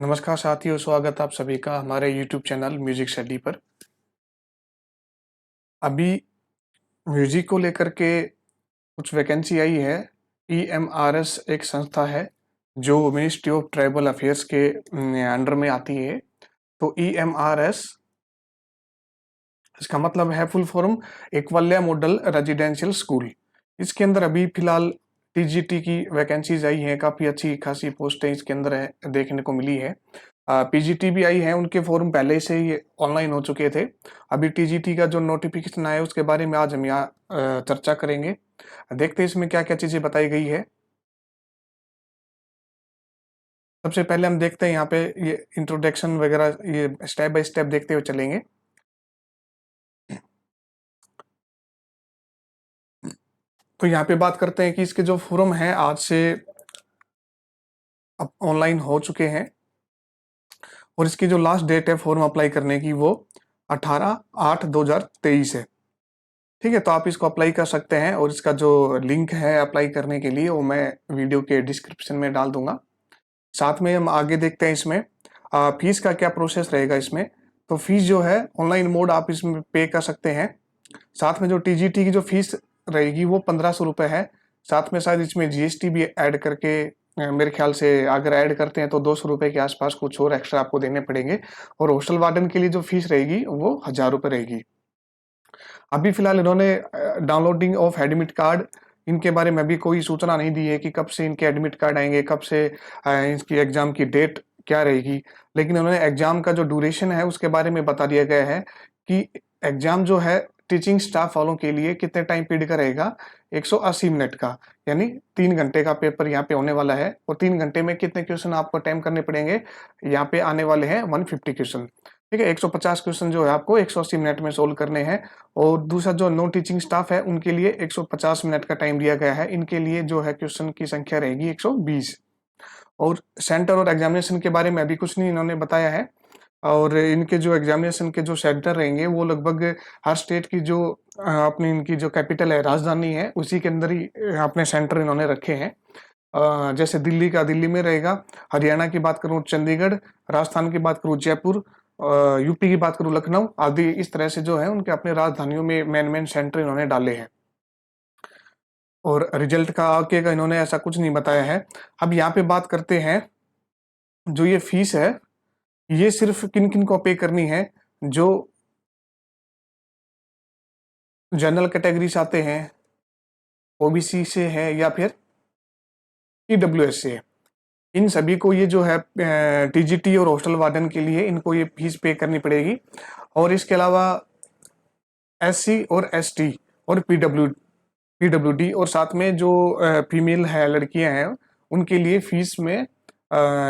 नमस्कार साथियों, स्वागत आप सभी का हमारे यूट्यूब चैनल म्यूजिक स्टडी पर। अभी म्यूजिक को लेकर के कुछ वैकेंसी आई है। ईएमआरएस एक संस्था है जो मिनिस्ट्री ऑफ ट्राइबल अफेयर्स के अंडर में आती है। तो ईएमआरएस इसका मतलब है full form Eklavya model residential school. इसके अंदर अभी फिलहाल टीजीटी की वैकेंसीज आई हैं, काफ़ी अच्छी खासी पोस्टें इसके अंदर देखने को मिली है। पीजीटी भी आई है, उनके फॉर्म पहले से ही ऑनलाइन हो चुके थे। अभी टीजीटी का जो नोटिफिकेशन आया है उसके बारे में आज हम यहाँ चर्चा करेंगे। देखते हैं इसमें क्या क्या चीज़ें बताई गई है। सबसे पहले हम देखते हैं यहाँ पे ये इंट्रोडक्शन वगैरह, ये स्टेप बाय स्टेप देखते हुए चलेंगे। तो यहाँ पे बात करते हैं कि इसके जो फॉर्म हैं आज से अब ऑनलाइन हो चुके हैं और इसकी जो लास्ट डेट है फॉर्म अप्लाई करने की वो 18/8/2023 है। ठीक है, तो आप इसको अप्लाई कर सकते हैं और इसका जो लिंक है अप्लाई करने के लिए वो मैं वीडियो के डिस्क्रिप्शन में डाल दूंगा। साथ में हम आगे देखते हैं इसमें फीस का क्या प्रोसेस रहेगा इसमें। तो फीस जो है ऑनलाइन मोड आप इसमें पे कर सकते हैं। साथ में जो टीजीटी की जो फीस रहेगी वो 1500 रुपये है। साथ में शायद इसमें जीएसटी भी ऐड करके मेरे ख्याल से अगर ऐड करते हैं तो 200 रुपये के आसपास कुछ और एक्स्ट्रा आपको देने पड़ेंगे। और हॉस्टल वार्डन के लिए जो फीस रहेगी वो 1000 रुपये रहेगी। अभी फिलहाल इन्होंने डाउनलोडिंग ऑफ एडमिट कार्ड इनके बारे में अभी कोई सूचना नहीं दी है कि कब से इनके एडमिट कार्ड आएंगे, कब से इसकी एग्जाम की डेट क्या रहेगी। लेकिन उन्होंने एग्जाम का जो ड्यूरेशन है उसके बारे में बता दिया गया है कि एग्जाम जो है टीचिंग स्टाफ वालों के लिए कितने टाइम पीरियड का रहेगा, 180 मिनट का, यानी 3 घंटे का पेपर यहाँ पे होने वाला है। और 3 घंटे में कितने क्वेश्चन आपको अटेम्प्ट करने पड़ेंगे, यहाँ पे आने वाले हैं 150 क्वेश्चन। ठीक है, 150 क्वेश्चन जो है आपको 180 मिनट में सोल्व करने हैं। और दूसरा जो नॉन टीचिंग स्टाफ है उनके लिए 150 मिनट का टाइम दिया गया है। इनके लिए जो है क्वेश्चन की संख्या रहेगी 120। और सेंटर और एग्जामिनेशन के बारे में अभी कुछ नहीं इन्होंने बताया है। और इनके जो एग्जामिनेशन के जो सेंटर रहेंगे वो लगभग हर स्टेट की जो अपनी इनकी जो कैपिटल है, राजधानी है, उसी के अंदर ही अपने सेंटर इन्होंने रखे हैं। जैसे दिल्ली का दिल्ली में रहेगा, हरियाणा की बात करूँ चंडीगढ़, राजस्थान की बात करूँ जयपुर, यूपी की बात करूँ लखनऊ आदि। इस तरह से जो है उनके अपने राजधानियों में मेन मेन सेंटर इन्होंने डाले हैं। और रिजल्ट का आगे का इन्होंने ऐसा कुछ नहीं बताया है। अब यहाँ पे बात करते हैं, जो ये फीस है ये सिर्फ किन किन को पे करनी है। जो जनरल कैटेगरी से आते हैं, ओबीसी से है या फिर ईडब्ल्यूएस से है, इन सभी को ये जो है टीजीटी और हॉस्टल वार्डन के लिए इनको ये फीस पे करनी पड़ेगी। और इसके अलावा एससी और एसटी और पीडब्ल्यूडी और साथ में जो फीमेल है, लड़कियां हैं, उनके लिए फीस में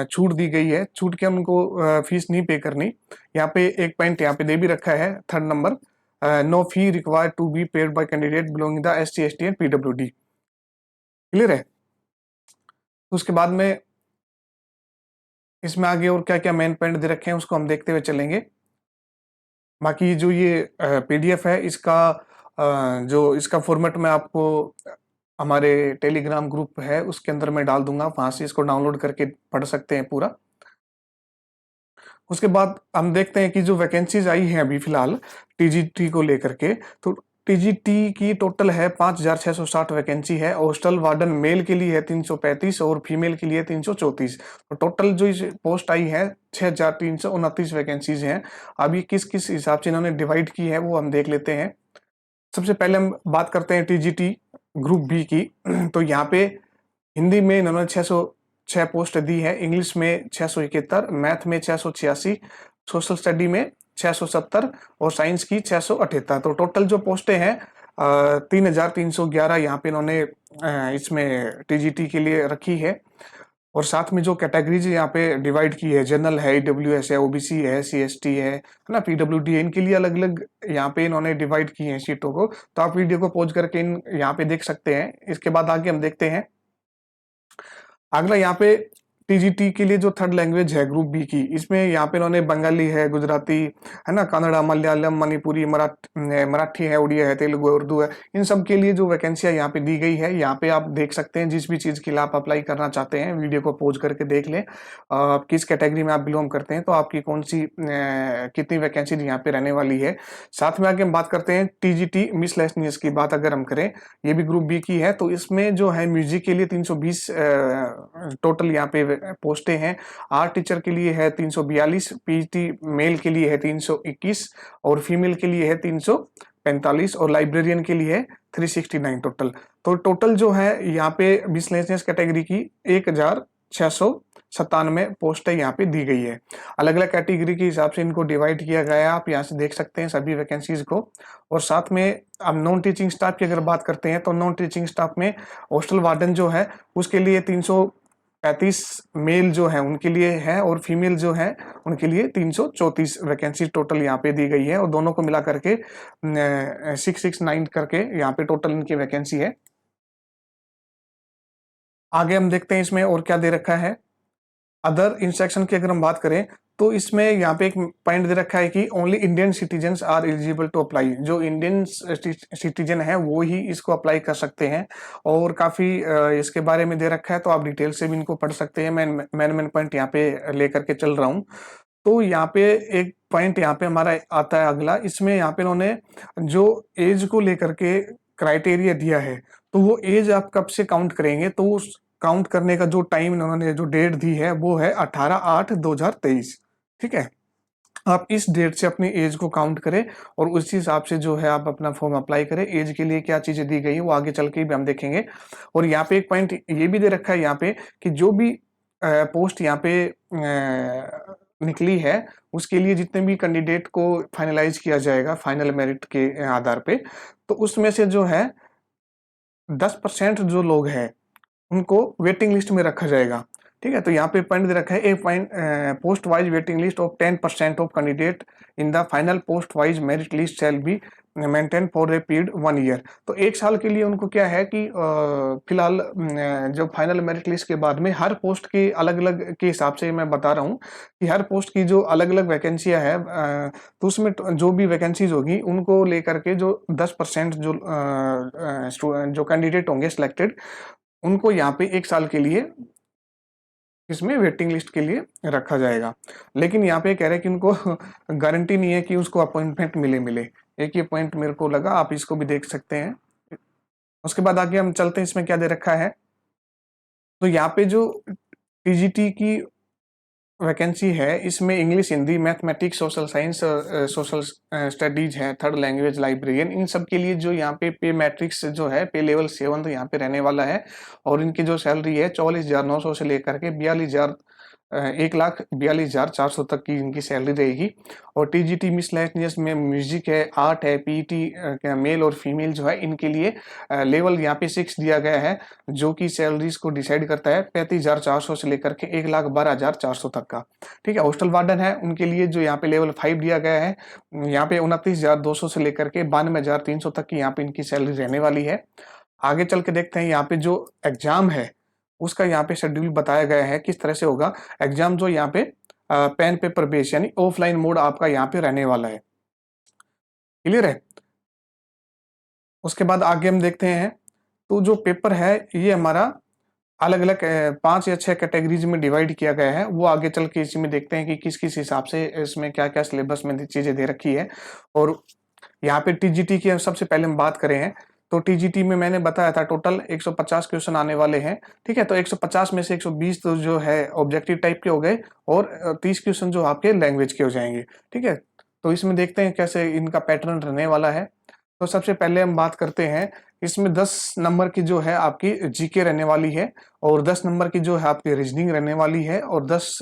छूट दी गई है। छूट के उनको फीस नहीं पे करनी। यहाँ पे एक पॉइंट यहाँ पे दे भी रखा है, 3rd number, no fee required to be paid by candidate belonging the SC ST and PWD. Clear है। उसके बाद में इसमें आगे और क्या क्या मेन पॉइंट दे रखे हैं उसको हम देखते हुए चलेंगे। बाकी जो ये पीडीएफ है इसका जो इसका फॉर्मेट मैं आपको हमारे टेलीग्राम ग्रुप है उसके अंदर मैं डाल दूंगा, वहां से इसको डाउनलोड करके पढ़ सकते हैं पूरा। उसके बाद हम देखते हैं कि जो वैकेंसीज आई हैं अभी फिलहाल टीजीटी को लेकर के, तो टीजीटी की टोटल है 5660 वैकेंसी है। हॉस्टल वार्डन मेल के लिए है 335 और फीमेल के लिए 334। तो टोटल जो इस पोस्ट आई है 6329 वैकेंसीज हैं। अब ये किस किस हिसाब से इन्होंने डिवाइड की है वो हम देख लेते हैं। सबसे पहले हम बात करते हैं टीजीटी ग्रुप बी की। तो यहाँ पे हिंदी में इन्होंने 606 पोस्ट दी है, इंग्लिश में 671, मैथ में 686, सोशल स्टडी में 670 और साइंस की 678। तो टोटल जो पोस्टें हैं 3311 यहाँ पे इन्होंने इसमें टीजीटी के लिए रखी है। और साथ में जो कैटेगरीज यहाँ पे डिवाइड की है, जनरल है, ईडब्ल्यूएस है, ओबीसी है, सीएसटी है ना, पीडब्ल्यूडी है, इनके लिए अलग अलग यहाँ पे इन्होंने डिवाइड की है सीटों को। तो आप वीडियो को पॉज करके इन यहाँ पे देख सकते हैं। इसके बाद आगे हम देखते हैं। अगला यहाँ पे टीजीटी के लिए जो थर्ड लैंग्वेज है ग्रुप बी की, इसमें यहाँ पे इन्होंने बंगाली है, गुजराती है ना, कन्नड़ा, मलयालम, मणिपुरी, मराठी है, उड़िया है, तेलुगु है, उर्दू है, इन सब के लिए जो वैकेंसियां यहाँ पे दी गई है, यहाँ पे आप देख सकते हैं जिस भी चीज के लिए आप अप्लाई करना चाहते हैं, वीडियो को पॉज करके देख लें। किस कैटेगरी में आप बिलोंग करते हैं, तो आपकी कौन सी कितनी वैकेंसी यहाँ पे रहने वाली है। साथ में आगे हम बात करते हैं टीजीटी मिसलेनियस की बात अगर हम करें, ये भी ग्रुप बी की है, तो इसमें जो है म्यूजिक के लिए 320 टोटल यहाँ पे पोस्टें हैं। आर्ट टीचर के लिए है 342, पीटी मेल के लिए है 321 और फीमेल के लिए है 345 और लाइब्रेरियन के लिए है 369 टोटल। तो टोटल जो है यहाँ पे मिसलेनियस कैटेगरी की 1697 पोस्टें यहाँ पे दी गई है। अलग अलग कैटेगरी के हिसाब से इनको डिवाइड किया गया है, आप यहाँ से देख सकते हैं सभी वैकेंसीज को। और साथ में अब नॉन टीचिंग स्टाफ की अगर बात करते हैं, तो नॉन टीचिंग स्टाफ में हॉस्टल वार्डन जो है उसके लिए 335 मेल जो है उनके लिए है और फीमेल जो है उनके लिए 334 वैकेंसी टोटल यहाँ पे दी गई है, और दोनों को मिला करके 669 करके यहाँ पे टोटल इनकी वैकेंसी है। आगे हम देखते हैं इसमें और क्या दे रखा है। अदर इंस्ट्रक्शन की अगर हम बात करें, तो इसमें यहाँ पे एक पॉइंट दे रखा है कि only Indian citizens are eligible to apply. जो इंडियन सिटीजन है वो ही इसको अप्लाई कर सकते हैं, और काफी इसके बारे में दे रखा है, तो आप डिटेल से भी इनको पढ़ सकते हैं। मैं मेन पॉइंट यहाँ पे लेकर के चल रहा हूँ। तो यहाँ पे एक पॉइंट यहाँ पे हमारा आता है अगला, इसमें यहाँ पे उन्होंने जो एज को लेकर के क्राइटेरिया दिया है, तो वो एज आप कब से काउंट करेंगे, तो उस काउंट करने का जो टाइम उन्होंने जो डेट दी है वो है 18/8/2023। ठीक है, आप इस डेट से अपनी एज को काउंट करें और उसी हिसाब से जो है आप अपना फॉर्म अप्लाई करें। एज के लिए क्या चीजें दी गई है वो आगे चल के भी हम देखेंगे। और यहाँ पे एक पॉइंट ये भी दे रखा है यहाँ पे कि जो भी पोस्ट यहाँ पे निकली है उसके लिए जितने भी कैंडिडेट को फाइनलाइज किया जाएगा फाइनल मेरिट के आधार पे, तो उसमें से जो है 10% जो लोग हैं उनको वेटिंग लिस्ट में रखा जाएगा। ठीक है, तो यहाँ पे पॉइंट दे रखा है, a point post wise waiting list of 10% of candidate in the final post wise merit list shall be maintain for a period 1 year. तो एक साल के लिए उनको क्या है कि फिलहाल जब फाइनल मेरिट लिस्ट के बाद में हर पोस्ट की अलग अलग के हिसाब से मैं बता रहा हूँ कि हर पोस्ट की जो अलग अलग वैकेंसियां है, तो उसमें जो भी वैकेंसीज होगी उनको लेकर के जो 10% जो कैंडिडेट होंगे सिलेक्टेड, उनको यहाँ पे एक साल के लिए इसमें वेटिंग लिस्ट के लिए रखा जाएगा। लेकिन यहाँ पे कह रहे हैं कि उनको गारंटी नहीं है कि उसको अपॉइंटमेंट मिले। एक ये पॉइंट मेरे को लगा, आप इसको भी देख सकते हैं। उसके बाद आगे हम चलते हैं, इसमें क्या दे रखा है। तो यहाँ पे जो टीजीटी की वैकेंसी है इसमें English, Hindi, mathematics, social science, social studies है, थर्ड लैंग्वेज, लाइब्रेरियन, इन सब के लिए जो यहाँ पे मैट्रिक्स जो है पे लेवल 7 यहाँ पे रहने वाला है। और इनकी जो सैलरी है 44,900 से लेकर के 1,42,400 तक की इनकी सैलरी रहेगी। और टीजीटी मिसलेनियस में म्यूजिक है, आर्ट है, पीटी मेल और फीमेल जो है इनके लिए लेवल यहाँ पे 6 दिया गया है, जो कि सैलरीज को डिसाइड करता है 35,400 से लेकर के 1,12,400 तक का। ठीक है, हॉस्टल वार्डन है उनके लिए जो यहाँ पे लेवल 5 दिया गया है, यहाँ पे 29,200 से लेकर के 92,300 तक की यहाँ पे इनकी सैलरी रहने वाली है। आगे चल के देखते हैं यहाँ पे जो एग्जाम है उसका यहाँ पे शेड्यूल बताया गया है किस तरह से होगा। एग्जाम जो यहाँ पे पेन पेपर बेस यानी ऑफलाइन मोड आपका यहाँ पे रहने वाला है। क्लियर है। उसके बाद आगे हम देखते हैं, तो जो पेपर है ये हमारा अलग अलग 5 या 6 कैटेगरीज में डिवाइड किया गया है। वो आगे चल के इसी में देखते हैं कि किस किस हिसाब से इसमें क्या क्या सिलेबस में चीजें दे रखी है। और यहाँ पे टीजीटी की सबसे पहले हम बात करें हैं, तो टीजीटी में मैंने बताया था टोटल 150 क्वेश्चन आने वाले हैं। ठीक है, तो 150 में से 120 तो जो है ऑब्जेक्टिव टाइप के हो गए और 30 क्वेश्चन जो आपके लैंग्वेज के हो जाएंगे। ठीक है, तो इसमें देखते हैं कैसे इनका पैटर्न रहने वाला है। तो सबसे पहले हम बात करते हैं, इसमें 10 नंबर की जो है आपकी जीके रहने वाली है, और 10 नंबर की जो है आपकी रीजनिंग रहने वाली है, और 10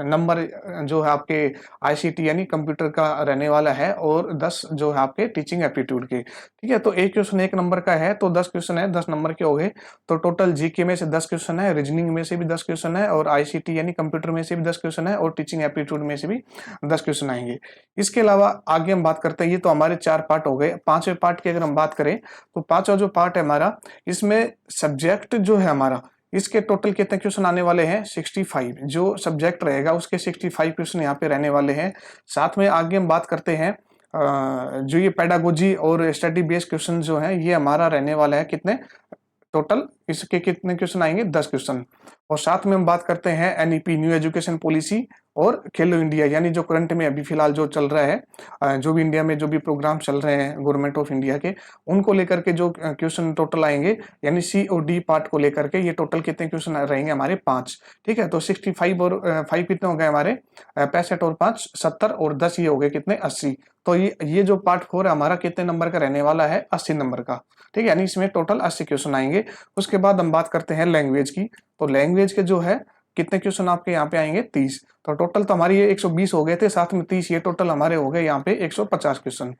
नंबर जो है आपके आईसीटी यानी कंप्यूटर का रहने वाला है, और 10 जो है आपके टीचिंग एप्टीट्यूड के। ठीक है, तो एक क्वेश्चन 1 नंबर का है, तो 10 क्वेश्चन है 10 नंबर के हो गए। तो टोटल जीके में से 10 क्वेश्चन है, रीजनिंग में से भी 10 क्वेश्चन है, और आईसीटी यानी कंप्यूटर में से भी 10 क्वेश्चन है, और टीचिंग एप्टीट्यूड में से भी 10 क्वेश्चन आएंगे। इसके अलावा आगे हम बात करते हैं, ये तो हमारे 4 पार्ट हो गए। 5वें पार्ट की अगर हम बात करें, तो 5वां जो पार्ट है हमारा, इसमें सब्जेक्ट जो है हमारा इसके टोटल कितने क्वेश्चन आने वाले हैं 65। जो सब्जेक्ट रहेगा उसके 65 क्वेश्चन यहाँ पे रहने वाले हैं। साथ में आगे हम बात करते हैं जो ये पेडागोजी और स्टडी बेस्ड क्वेश्चन जो है ये हमारा रहने वाला है कितने, टोटल इसके कितने क्वेश्चन आएंगे 10 क्वेश्चन। और साथ में हम बात करते हैं एनईपी न्यू एजुकेशन पॉलिसी और खेलो इंडिया, यानी जो करंट में अभी फिलहाल जो चल रहा है, जो भी इंडिया में जो भी प्रोग्राम चल रहे हैं गवर्नमेंट ऑफ इंडिया के, उनको लेकर के जो क्वेश्चन टोटल आएंगे, यानी सी और डी पार्ट को लेकर के ये टोटल कितने क्वेश्चन रहेंगे हमारे 5। ठीक है, तो 65 और 5 कितने हो गए हमारे 65 और 5 70 और 10 ये हो गए कितने 80। तो ये जो पार्ट 4 है हमारा कितने नंबर का रहने वाला है 80 नंबर का। ठीक है, यानी इसमें टोटल 80 क्वेश्चन आएंगे। उसके बाद हम बात करते हैं लैंग्वेज की। तो लैंग्वेज के जो है कितने क्वेश्चन आपके यहाँ पे आएंगे 30। तो टोटल तो हमारी ये 120 हो गए थे, साथ में 30 ये टोटल हमारे हो गए यहाँ पे 150 क्वेश्चन।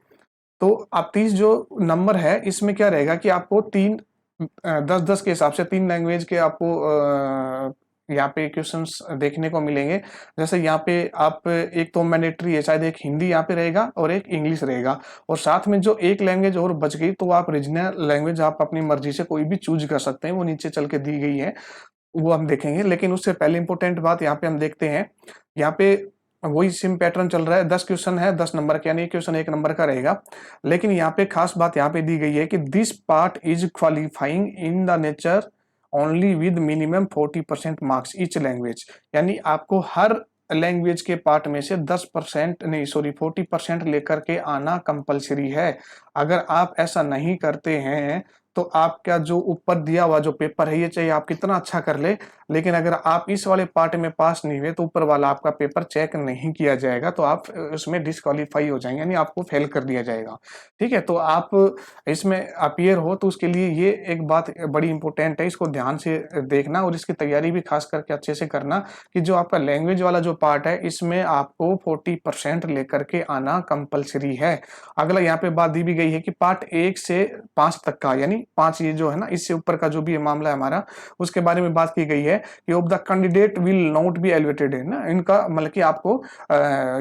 तो आप 30 जो नंबर है इसमें क्या रहेगा कि आपको 10-10 के हिसाब से 3 लैंग्वेज के आपको यहाँ पे क्वेश्चंस देखने को मिलेंगे। जैसे यहाँ पे आप एक तो मैंडेटरी है, शायद एक हिंदी यहाँ पे रहेगा और एक इंग्लिश रहेगा, और साथ में जो एक लैंग्वेज और बच गई तो आप रीजनल लैंग्वेज आप अपनी मर्जी से कोई भी चूज कर सकते हैं, वो नीचे चल के दी गई है, वो हम देखेंगे। लेकिन उससे पहले इंपॉर्टेंट बात यहाँ पे हम देखते हैं, यहाँ पे वही सेम पैटर्न चल रहा है, 10 क्वेश्चन है 10 नंबर के, यानी क्वेश्चन 1 नंबर का रहेगा। लेकिन यहाँ पे खास बात यहाँ पे दी गई है कि this part is qualifying in the nature only with minimum 40% marks each language, यानी आपको हर लैंग्वेज के पार्ट में से 10% नहीं सॉरी 40% लेकर के आना कंपलसरी है। अगर आप ऐसा नहीं करते हैं तो आपका जो ऊपर दिया हुआ जो पेपर है, ये चाहिए आप कितना अच्छा कर ले, लेकिन अगर आप इस वाले पार्ट में पास नहीं हुए तो ऊपर वाला आपका पेपर चेक नहीं किया जाएगा, तो आप उसमें डिस्क्वालीफाई हो जाएंगे, यानी आपको फेल कर दिया जाएगा। ठीक है, तो आप इसमें अपियर हो तो उसके लिए ये एक बात बड़ी इंपॉर्टेंट है, इसको ध्यान से देखना और इसकी तैयारी भी खास करके अच्छे से करना कि जो आपका लैंग्वेज वाला जो पार्ट है इसमें आपको 40% लेकर के आना कंपलसरी है। अगला यहाँ पे बात दी भी गई है कि पार्ट 1 से 5 तक का, यानी 5 ये जो है ना इससे ऊपर का जो भी मामला है हमारा, उसके बारे में बात की गई है कि of the candidate will not be elevated है ना, इनका मतलब कि आपको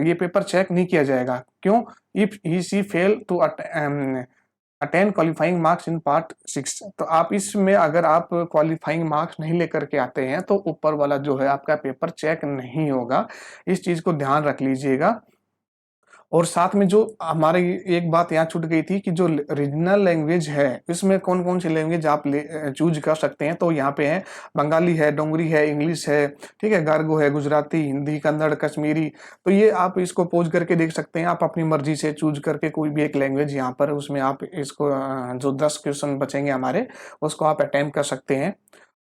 ये पेपर चेक नहीं किया जाएगा। क्यों? If he see fail to attain qualifying marks in part 6। तो आप इसमें अगर आप क्वालिफाइंग मार्क्स नहीं लेकर के आते हैं तो ऊपर वाला जो है आपका पेपर चेक नहीं होगा, इस चीज को ध्यान रख लीजिएगा। और साथ में जो हमारे एक बात यहाँ छूट गई थी कि जो रीजनल लैंग्वेज है इसमें कौन कौन सी लैंग्वेज आप चूज कर सकते हैं, तो यहाँ पे है बंगाली है, डोंगरी है, इंग्लिश है, ठीक है, गार्गो है, गुजराती, हिंदी, कन्नड़, कश्मीरी। तो ये आप इसको पोज करके देख सकते हैं, आप अपनी मर्जी से चूज करके कोई भी एक लैंग्वेज यहाँ पर उसमें आप इसको जो 10 क्वेश्चन बचेंगे हमारे उसको आप अटेम्प्ट कर सकते हैं।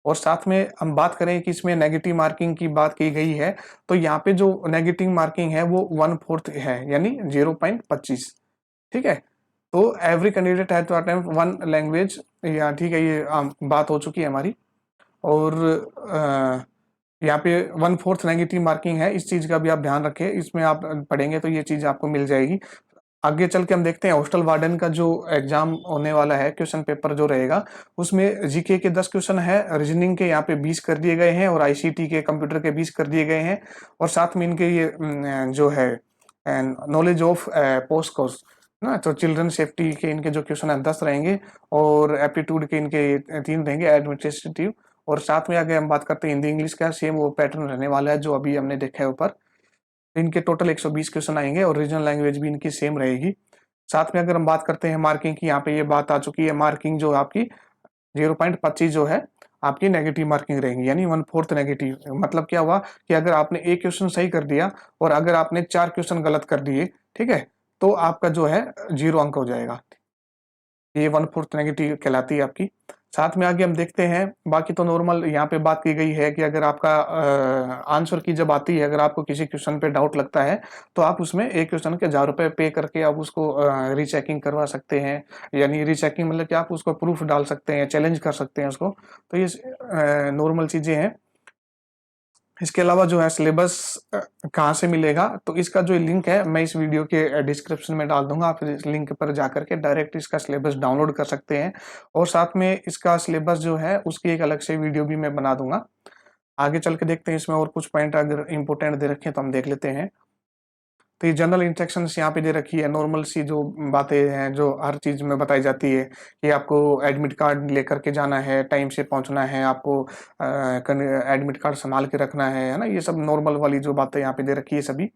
और साथ में हम बात करें कि इसमें नेगेटिव मार्किंग की बात की गई है, तो यहाँ पे जो नेगेटिव मार्किंग है वो 1/4 है, यानी 0.25। ठीक है, तो every candidate has to attempt 1 language, या ठीक है ये बात हो चुकी है हमारी। और यहाँ पे 1/4 नेगेटिव मार्किंग है, इस चीज का भी आप ध्यान रखें, इसमें आप पढ़ेंगे तो ये चीज आपको मिल जाएगी। आगे चल के हम देखते हैं हॉस्टल वार्डन का जो एग्जाम होने वाला है, क्वेश्चन पेपर जो रहेगा उसमें जीके के 10 क्वेश्चन है, रीजनिंग के यहाँ पे 20 कर दिए गए हैं और आईसीटी के कंप्यूटर के 20 कर दिए गए हैं, और साथ में इनके ये जो है नॉलेज ऑफ पोस्ट कोर्स ना, तो चिल्ड्रन सेफ्टी के इनके जो क्वेश्चन है 10 रहेंगे, और एप्टीट्यूड के इनके 3 रहेंगे एडमिनिस्ट्रेटिव। और साथ में आगे हम बात करते हैं हिंदी इंग्लिश का, सेम वो पैटर्न रहने वाला है जो अभी हमने देखा है ऊपर। इनके टोटल 120 क्वेश्चन आएंगे और रीजनल लैंग्वेज भी इनकी सेम रहेगी। साथ में अगर हम बात करते हैं मार्किंग की, यहाँ पे ये बात आ चुकी है, मार्किंग जो आपकी 0.25 जो है आपकी नेगेटिव मार्किंग रहेंगी, यानी 1/4 नेगेटिव। मतलब क्या हुआ कि अगर आपने एक क्वेश्चन सही कर दिया और अगर आपने 4 क्वेश्चन गलत कर दिए, ठीक है, तो आपका जो है 0 अंक हो जाएगा, ये 1/4 नेगेटिव कहलाती है आपकी। साथ में आगे हम देखते हैं, बाकी तो नॉर्मल यहाँ पे बात की गई है कि अगर आपका आंसर की जब आती है, अगर आपको किसी क्वेश्चन पे डाउट लगता है तो आप उसमें एक क्वेश्चन के 1000 रुपये पे करके आप उसको रीचेकिंग करवा सकते हैं, यानी रीचेकिंग मतलब कि आप उसको प्रूफ डाल सकते हैं, चैलेंज कर सकते हैं उसको। तो ये नॉर्मल चीजें हैं। इसके अलावा जो है सिलेबस कहाँ से मिलेगा, तो इसका जो लिंक है मैं इस वीडियो के डिस्क्रिप्शन में डाल दूंगा, आप इस लिंक पर जाकर के डायरेक्ट इसका सिलेबस डाउनलोड कर सकते हैं। और साथ में इसका सिलेबस जो है उसकी एक अलग से वीडियो भी मैं बना दूंगा। आगे चल के देखते हैं इसमें और कुछ पॉइंट अगर इम्पोर्टेंट दे रखे हैं तो हम देख लेते हैं। तो ये जनरल इंस्ट्रक्शंस यहाँ पे दे रखी है, नॉर्मल सी जो बातें हैं जो हर चीज़ में बताई जाती है कि आपको एडमिट कार्ड लेकर के जाना है, टाइम से पहुँचना है, आपको एडमिट कार्ड संभाल के रखना है ना? ये सब नॉर्मल वाली जो बातें यहाँ पे दे रखी है सभी।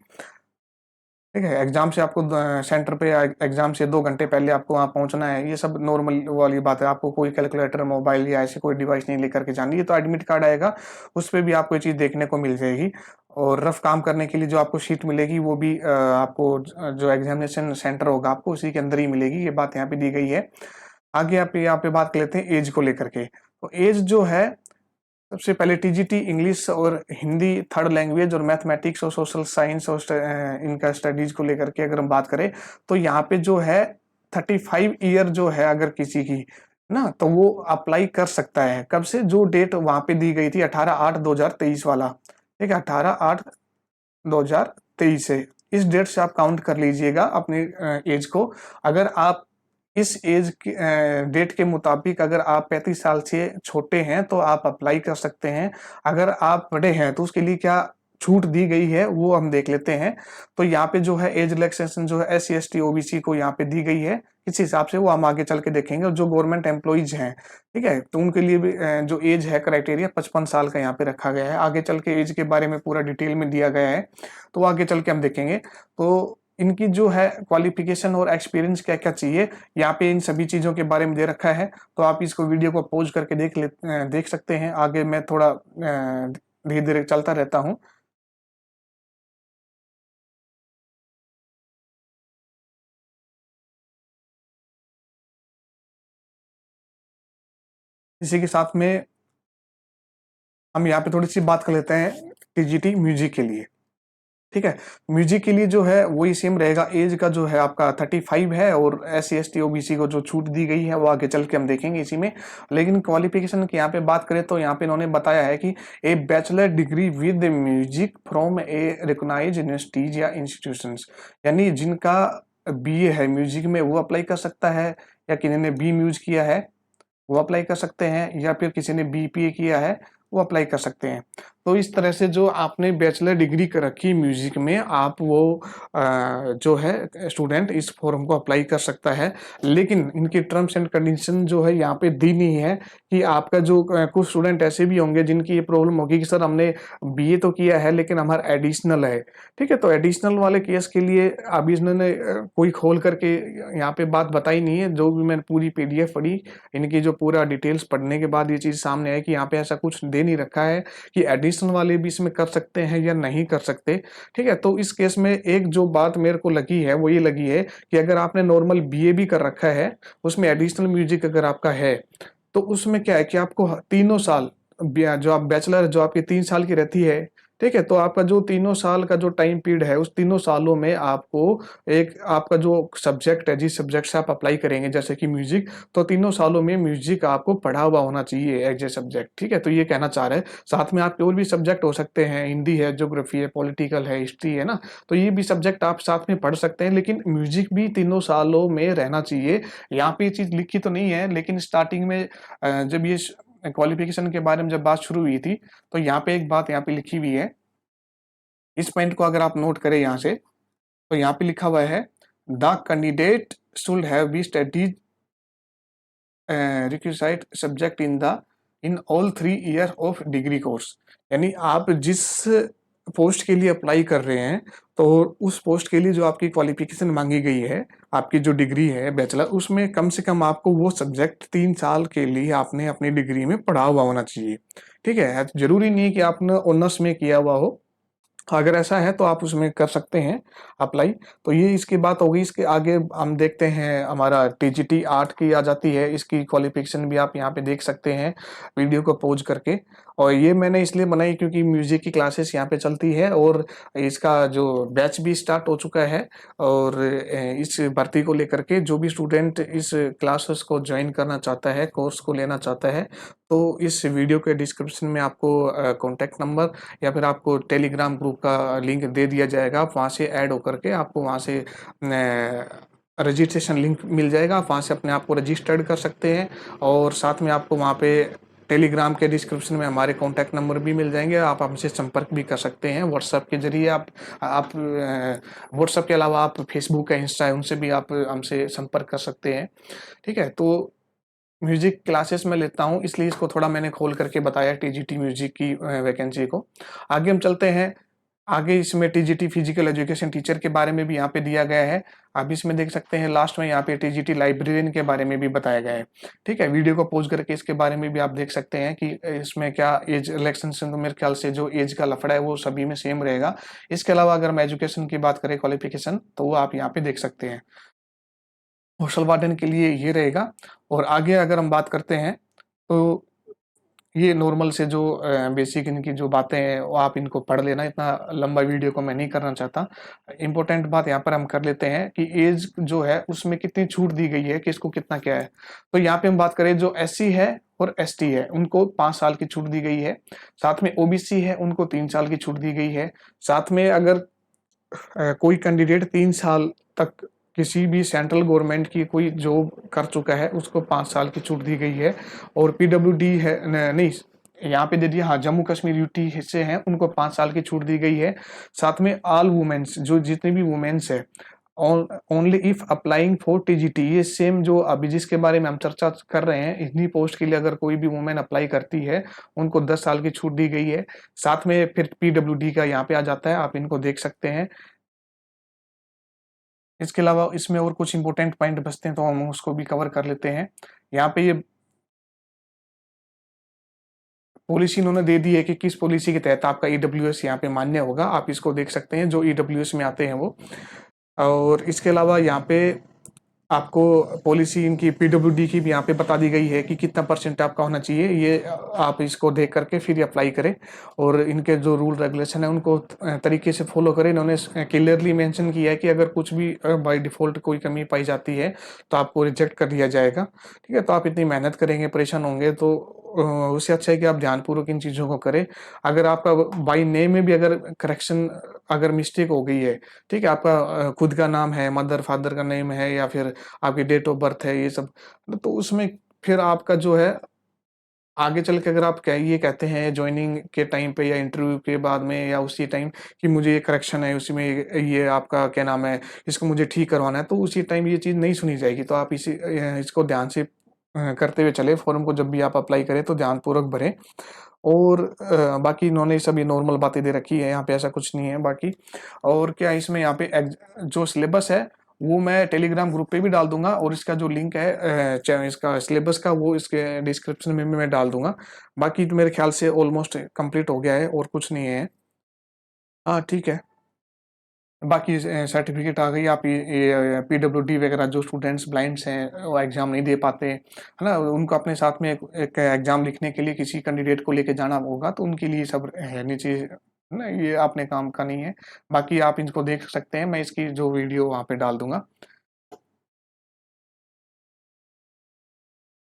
ठीक है, एग्ज़ाम से आपको सेंटर पे एग्ज़ाम से 2 घंटे पहले आपको वहाँ पहुँचना है, ये सब नॉर्मल वाली बात है। आपको कोई कैलकुलेटर, मोबाइल या ऐसी कोई डिवाइस नहीं लेकर के जानी है, तो एडमिट कार्ड आएगा, उसपे भी आपको ये चीज़ देखने को मिल जाएगी। और रफ काम करने के लिए जो आपको शीट मिलेगी, वो भी आपको जो एग्ज़ामिनेशन सेंटर होगा, आपको उसी के अंदर ही मिलेगी, ये बात यहाँ पे दी गई है। आगे आप यहाँ पे बात कर लेते हैं ऐज को लेकर के। तो ऐज जो है, सबसे पहले टीजीटी इंग्लिश और हिंदी थर्ड लैंग्वेज और मैथमेटिक्स और सोशल साइंस और इनका स्टडीज को लेकर के अगर हम बात करें, तो यहाँ पे जो है 35 ईयर जो है अगर किसी की ना, तो वो अप्लाई कर सकता है। कब से? जो डेट वहां पे दी गई थी 18/8/2023 वाला, ठीक है, 18/8/2023 से इस डेट से आप काउंट कर लीजिएगा अपनी एज को। अगर आप इस एज के डेट के मुताबिक अगर आप 35 साल से छोटे हैं तो आप अप्लाई कर सकते हैं। अगर आप बड़े हैं तो उसके लिए क्या छूट दी गई है वो हम देख लेते हैं। तो यहाँ पे जो है एज रिलैक्सेशन जो है एससी एसटी ओबीसी को यहाँ पे दी गई है, इस हिसाब से वो हम आगे चल के देखेंगे। और जो गवर्नमेंट एम्प्लॉइज हैं, ठीक है, तो उनके लिए भी जो एज है क्राइटेरिया 55 साल का यहाँ पे रखा गया है। आगे चल के एज के बारे में पूरा डिटेल में दिया गया है, तो आगे चल के हम देखेंगे। तो इनकी जो है क्वालिफिकेशन और एक्सपीरियंस क्या क्या चाहिए, यहाँ पे इन सभी चीजों के बारे में दे रखा है। तो आप इसको वीडियो को पॉज करके देख सकते हैं। आगे मैं थोड़ा धीरे धीरे चलता रहता हूँ। इसी के साथ में हम यहाँ पे थोड़ी सी बात कर लेते हैं टीजीटी म्यूजिक के लिए। ठीक है, म्यूजिक के लिए जो है वही सेम रहेगा। एज का जो है आपका 35 है, और S C S T OBC को जो छूट दी गई है वो आगे चल के हम देखेंगे इसी में। लेकिन क्वालिफिकेशन की यहाँ पे बात करें तो यहाँ पे इन्होंने बताया है कि a bachelor degree with music from a recognized universities या इंस्टीट्यूशंस, यानी जिनका बीए है म्यूजिक में वो अप्लाई कर सकता है, या किसी ने बी म्यूज किया है वो अप्लाई कर सकते हैं, या फिर किसी ने बीपीए किया है वो अप्लाई कर सकते हैं। तो इस तरह से जो आपने बैचलर डिग्री कर रखी म्यूजिक में, आप वो जो है स्टूडेंट इस फॉर्म को अप्लाई कर सकता है। लेकिन इनकी टर्म्स एंड कंडीशन जो है यहाँ पे दी नहीं है कि आपका जो कुछ स्टूडेंट ऐसे भी होंगे जिनकी ये प्रॉब्लम होगी कि सर हमने बीए तो किया है लेकिन हमारा एडिशनल है। ठीक है, तो एडिशनल वाले केस के लिए अभी इन्होंने कोई खोल करके यहाँ पे बात बताई नहीं है। जो भी मैंने पूरी पीडीएफ पढ़ी, इनकी जो पूरा डिटेल्स पढ़ने के बाद ये चीज सामने है कि यहाँ पे ऐसा कुछ दे नहीं रखा है कि एडिशनल वाले भी इसमें कर सकते हैं या नहीं कर सकते। ठीक है, तो इस केस में एक जो बात मेरे को लगी है वो ये लगी है कि अगर आपने नॉर्मल बीए भी कर रखा है, उसमें एडिशनल म्यूजिक अगर आपका है, तो उसमें क्या है कि आपको तीनों साल जो आप बैचलर जो आपकी 3 साल की रहती है, ठीक है, तो आपका जो तीनों साल का जो टाइम पीरियड है उस तीनों सालों में आपको एक आपका जो सब्जेक्ट है, जिस सब्जेक्ट से आप अप्लाई करेंगे जैसे कि म्यूजिक, तो तीनों सालों में म्यूजिक आपको पढ़ा हुआ होना चाहिए एज ए सब्जेक्ट। ठीक है, तो ये कहना चाह रहे हैं। साथ में आपके और भी सब्जेक्ट हो सकते हैं, हिंदी है, ज्योग्राफी है, पॉलिटिकल है, हिस्ट्री है ना, तो ये भी सब्जेक्ट आप साथ में पढ़ सकते हैं, लेकिन म्यूजिक भी तीनों सालों में रहना चाहिए। यहाँ पे ये चीज लिखी तो नहीं है, लेकिन स्टार्टिंग में जब ये क्वालिफिकेशन के बारे में जब बात शुरू हुई थी, तो यहाँ पे एक बात यहाँ पे लिखी हुई है। इस पॉइंट को अगर आप नोट करें यहाँ से, तो यहाँ पे लिखा हुआ है the candidate should have be studies requisite subject in all 3 year of degree course. यानी आप जिस पोस्ट के लिए अप्लाई कर रहे हैं, तो उस पोस्ट के लिए जो आपकी क्वालिफिकेशन मांगी गई है, आपकी जो डिग्री है बैचलर, उसमें कम से कम आपको वो सब्जेक्ट 3 साल के लिए आपने अपनी डिग्री में पढ़ा हुआ होना चाहिए। ठीक है, जरूरी नहीं है कि आपने ऑनर्स में किया हुआ हो। अगर ऐसा है तो आप उसमें कर सकते हैं अप्लाई। तो ये इसकी बात हो गई। इसके आगे हम देखते हैं, हमारा टीजीटी 8 की आ जाती है। इसकी क्वालिफिकेशन भी आप यहाँ पे देख सकते हैं वीडियो को पॉज करके। और ये मैंने इसलिए बनाई क्योंकि म्यूजिक की क्लासेस यहाँ पे चलती है, और इसका जो बैच भी स्टार्ट हो चुका है। और इस भर्ती को लेकर के जो भी स्टूडेंट इस क्लासेस को ज्वाइन करना चाहता है, कोर्स को लेना चाहता है, तो इस वीडियो के डिस्क्रिप्शन में आपको कॉन्टैक्ट नंबर या फिर आपको टेलीग्राम ग्रुप का लिंक दे दिया जाएगा। आप वहाँ से ऐड होकर के आपको वहाँ से रजिस्ट्रेशन लिंक मिल जाएगा। आप वहाँ से अपने आप को रजिस्टर्ड कर सकते हैं, और साथ में आपको वहाँ पे टेलीग्राम के डिस्क्रिप्शन में हमारे कॉन्टैक्ट नंबर भी मिल जाएंगे, आप हमसे संपर्क भी कर सकते हैं व्हाट्सएप के जरिए। आप व्हाट्सएप के अलावा आप फेसबुक है, इंस्टा है, उनसे भी आप हमसे संपर्क कर सकते हैं। ठीक है, तो म्यूजिक क्लासेस में लेता हूँ, इसलिए इसको थोड़ा मैंने खोल करके बताया टीजीटी म्यूजिक की वैकेंसी को। आगे हम चलते हैं। आगे इसमें टीजीटी फिजिकल एजुकेशन टीचर के बारे में भी यहाँ पे दिया गया है। आप इसमें देख सकते हैं लास्ट में यहाँ पे टीजीटी लाइब्रेरियन के बारे में भी बताया गया है। ठीक है, वीडियो को पॉज करके इसके बारे में भी आप देख सकते हैं कि इसमें क्या एज इलेक्शन से, तो मेरे ख्याल से जो एज का लफड़ा है वो सभी में सेम रहेगा। इसके अलावा अगर हम एजुकेशन की बात करें, क्वालिफिकेशन, तो वो आप यहाँ पे देख सकते हैं। हॉस्टल वार्डन के लिए ये रहेगा। और आगे अगर हम बात करते हैं तो ये नॉर्मल से जो बेसिक इनकी जो बातें हैं वो आप इनको पढ़ लेना, इतना लंबा वीडियो को मैं नहीं करना चाहता। इम्पोर्टेंट बात यहाँ पर हम कर लेते हैं कि एज जो है उसमें कितनी छूट दी गई है, किसको कितना क्या है। तो यहाँ पे हम बात करें जो एससी है और एसटी है उनको 5 साल की छूट दी गई है। साथ में ओबीसी है उनको 3 साल की छूट दी गई है। साथ में अगर कोई कैंडिडेट 3 साल तक किसी भी सेंट्रल गवर्नमेंट की कोई जॉब कर चुका है उसको 5 साल की छूट दी गई है। और पीडब्ल्यूडी है नहीं, यहाँ पे दे दिया, हाँ, जम्मू कश्मीर यूटी से हैं उनको 5 साल की छूट दी गई है। साथ में ऑल वुमेन्स, जो जितनी भी वुमेन्स है, only if applying for TGT, ये सेम जो अभी जिसके बारे में हम चर्चा कर रहे हैं, इन्हीं पोस्ट के लिए अगर कोई भी वुमेन अप्लाई करती है उनको 10 साल की छूट दी गई है। साथ में फिर पीडब्ल्यूडी का यहाँ पे आ जाता है, आप इनको देख सकते हैं। इसके अलावा इसमें और कुछ इंपॉर्टेंट पॉइंट बचते हैं तो हम उसको भी कवर कर लेते हैं। यहाँ पे ये पॉलिसी इन्होंने दे दी है कि किस पॉलिसी के तहत आपका ईडब्ल्यूएस यहाँ पे मान्य होगा, आप इसको देख सकते हैं जो ईडब्ल्यूएस में आते हैं वो। और इसके अलावा यहाँ पे आपको पॉलिसी इनकी पीडब्ल्यूडी की भी यहाँ पे बता दी गई है कि कितना परसेंट आपका होना चाहिए, ये आप इसको देख करके फिर अप्लाई करें। और इनके जो रूल रेगुलेशन है उनको तरीके से फॉलो करें। इन्होंने क्लियरली मेंशन किया है कि अगर कुछ भी बाय डिफॉल्ट कोई कमी पाई जाती है तो आपको रिजेक्ट कर दिया जाएगा। ठीक है, तो आप इतनी मेहनत करेंगे, परेशान होंगे, तो उससे अच्छा है कि आप ध्यानपूर्वक इन चीज़ों को करें। अगर आपका बाई नेम में भी अगर करेक्शन, अगर मिस्टेक हो गई है, ठीक है, आपका खुद का नाम है, मदर फादर का नेम है, या फिर आपकी डेट ऑफ बर्थ है, ये सब, तो उसमें फिर आपका जो है आगे चल के अगर आप ये कहते हैं ज्वाइनिंग के टाइम पे या इंटरव्यू के बाद में या उसी टाइम कि मुझे ये करेक्शन है, उसी में ये आपका क्या नाम है, इसको मुझे ठीक करवाना है, तो उसी टाइम ये चीज़ नहीं सुनी जाएगी। तो आप इसको ध्यान से करते हुए चले, फॉर्म को जब भी आप अप्लाई करें तो ध्यानपूर्वक भरें। और बाकी इन्होंने सभी नॉर्मल बातें दे रखी है, यहाँ पे ऐसा कुछ नहीं है बाकी। और क्या इसमें यहाँ पे जो सिलेबस है वो मैं टेलीग्राम ग्रुप पे भी डाल दूंगा, और इसका जो लिंक है इसका सिलेबस का वो इसके डिस्क्रिप्शन में भी मैं डाल दूंगा। बाकी तो मेरे ख्याल से ऑलमोस्ट कंप्लीट हो गया है और कुछ नहीं है। हाँ, ठीक है। बाकी सर्टिफिकेट आ गई। आप ये पीडब्ल्यूडी वगैरह जो स्टूडेंट्स ब्लाइंड्स हैं वो एग्ज़ाम नहीं दे पाते, है ना? उनको अपने साथ में एक एग्ज़ाम लिखने के लिए किसी कैंडिडेट को लेके जाना होगा, तो उनके लिए सब है नीचे, है ना? ये अपने काम का नहीं है। बाकी आप इनको देख सकते हैं, मैं इसकी जो वीडियो वहाँ पे डाल दूँगा।